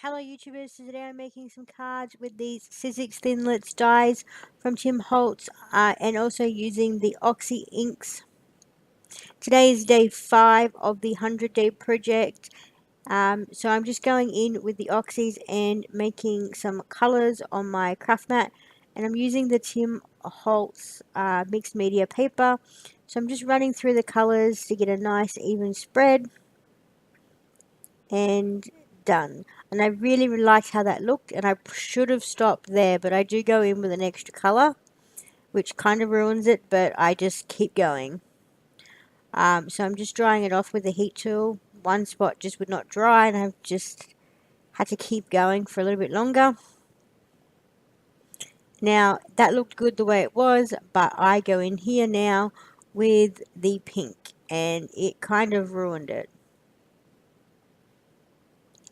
Hello YouTubers, so today I'm making some cards with these Sizzix Thinlits dies from Holtz and also using the Oxy inks. Today is day 5 of the 100-day project, so I'm just going in with the Oxys and making some colours on my craft mat, and I'm using the Holtz mixed media paper, so I'm just running through the colours to get a nice even spread. And done. And I really liked how that looked, and I should have stopped there, but I do go in with an extra color, which kind of ruins it, but I just keep going. So I'm just drying it off with the heat tool. One spot just would not dry, and I've just had to keep going for a little bit longer. Now that looked good the way it was, but I go in here now with the pink, and it kind of ruined it.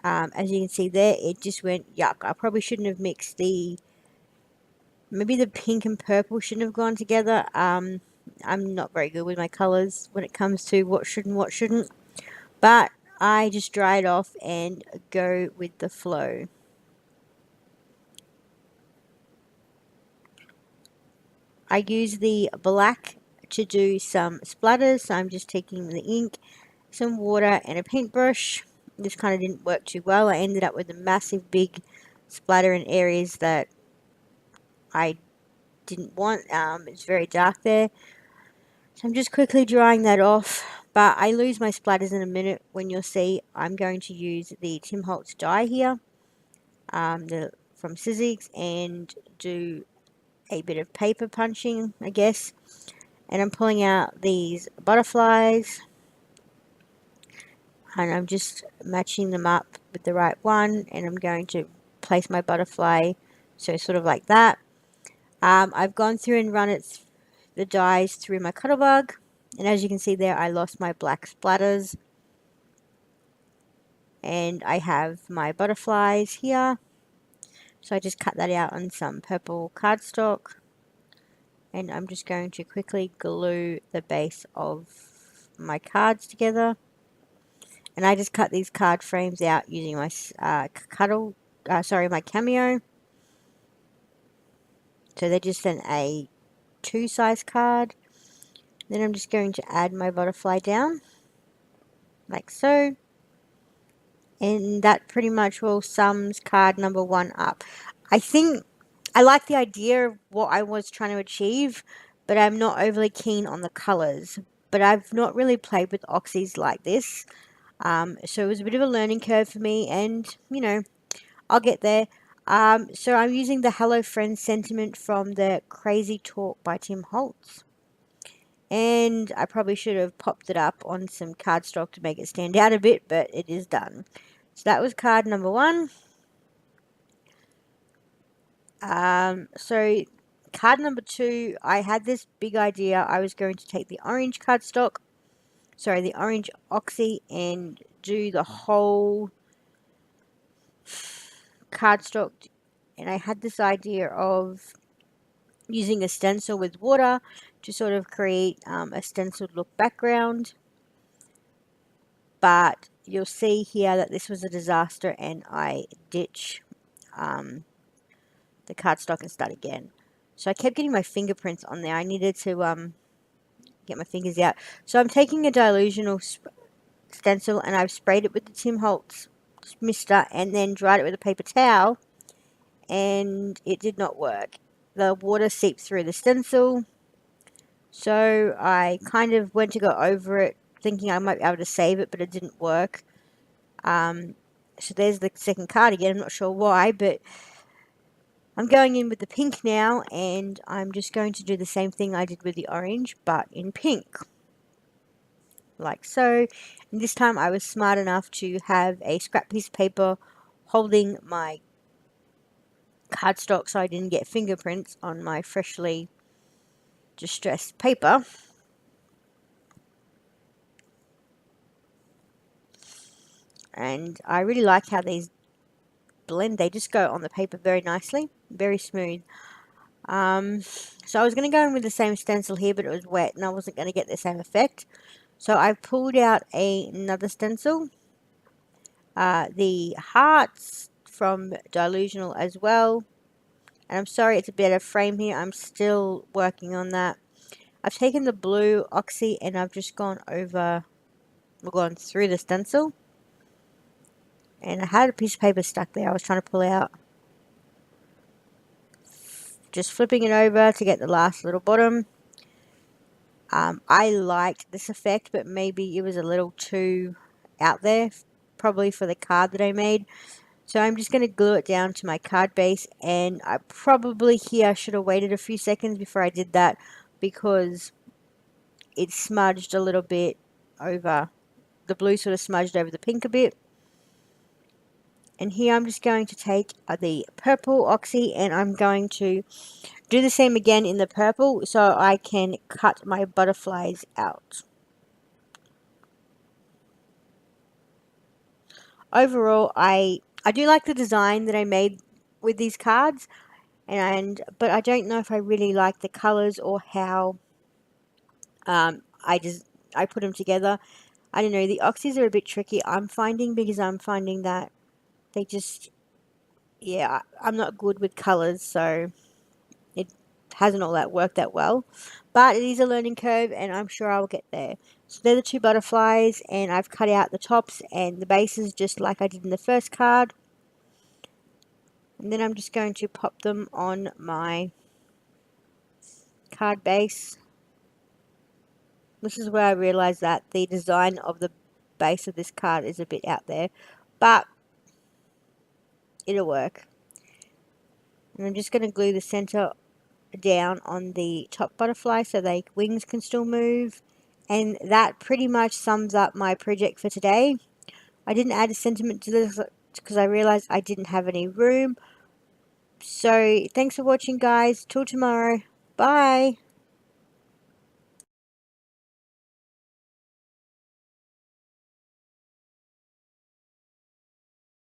As you can see there, it just went yuck. I probably shouldn't have mixed maybe the pink and purple shouldn't have gone together. I'm not very good with my colors when it comes to what should and what shouldn't, but I just dry it off and go with the flow. I use the black to do some splatters, so I'm just taking the ink, some water and a paintbrush. This kind of didn't work too well. I ended up with a massive big splatter in areas that I didn't want. It's very dark there, so I'm just quickly drying that off, but I lose my splatters in a minute when you'll see I'm going to use the Holtz die here, from Sizzix, and do a bit of paper punching, I guess, and I'm pulling out these butterflies, and I'm just matching them up with the right one, and I'm going to place my butterfly so sort of like that. I've gone through and run the dies through my Cuttlebug, and as you can see there, I lost my black splatters, and I have my butterflies here, so I just cut that out on some purple cardstock, and I'm just going to quickly glue the base of my cards together. And I just cut these card frames out using my my Cameo. So they're just an A2 size card. Then I'm just going to add my butterfly down, like so. And that pretty much will sums card number 1 up. I think I like the idea of what I was trying to achieve, but I'm not overly keen on the colors. But I've not really played with oxys like this. So it was a bit of a learning curve for me, and I'll get there. So I'm using the Hello Friends sentiment from the Crazy Talk by Holtz. And I probably should have popped it up on some cardstock to make it stand out a bit, but it is done. So that was card number 1. So card number 2, I had this big idea. I was going to take the orange cardstock, the orange oxy, and do the whole cardstock. And I had this idea of using a stencil with water to sort of create a stenciled look background. But you'll see here that this was a disaster, and I ditch the cardstock and start again. So I kept getting my fingerprints on there. I needed to get my fingers out. So I'm taking a dilutional stencil, and I've sprayed it with the Holtz mister and then dried it with a paper towel, and it did not work. The water seeped through the stencil, so I kind of went to go over it thinking I might be able to save it, but it didn't work. So there's the second card again. I'm not sure why, but I'm going in with the pink now, and I'm just going to do the same thing I did with the orange, but in pink. Like so. And this time I was smart enough to have a scrap piece of paper holding my cardstock so I didn't get fingerprints on my freshly distressed paper. And I really like how these blend. They just go on the paper very nicely, very smooth. So I was going to go in with the same stencil here, but it was wet and I wasn't going to get the same effect. So I pulled out another stencil, the hearts from Delusional as well. And I'm sorry it's a better frame here. I'm still working on that. I've taken the blue Oxy and I've just gone through the stencil. And I had a piece of paper stuck there I was trying to pull out. Just flipping it over to get the last little bottom. I liked this effect, but maybe it was a little too out there, probably for the card that I made. So I'm just going to glue it down to my card base, and I probably here should have waited a few seconds before I did that because it smudged a little bit over, the blue sort of smudged over the pink a bit. And here I'm just going to take the purple Oxy and I'm going to do the same again in the purple so I can cut my butterflies out. Overall, I do like the design that I made with these cards, but I don't know if I really like the colors or how I put them together. I don't know, the Oxys are a bit tricky, I'm finding, because I'm finding that they just, yeah, I'm not good with colors, so it hasn't all that worked that well. But it is a learning curve and I'm sure I'll get there. So they're the two butterflies and I've cut out the tops and the bases just like I did in the first card. And then I'm just going to pop them on my card base. This is where I realized that the design of the base of this card is a bit out there, but it'll work. And I'm just going to glue the center down on the top butterfly so the wings can still move. And that pretty much sums up my project for today. I didn't add a sentiment to this because I realized I didn't have any room. So thanks for watching, guys. Till tomorrow. Bye.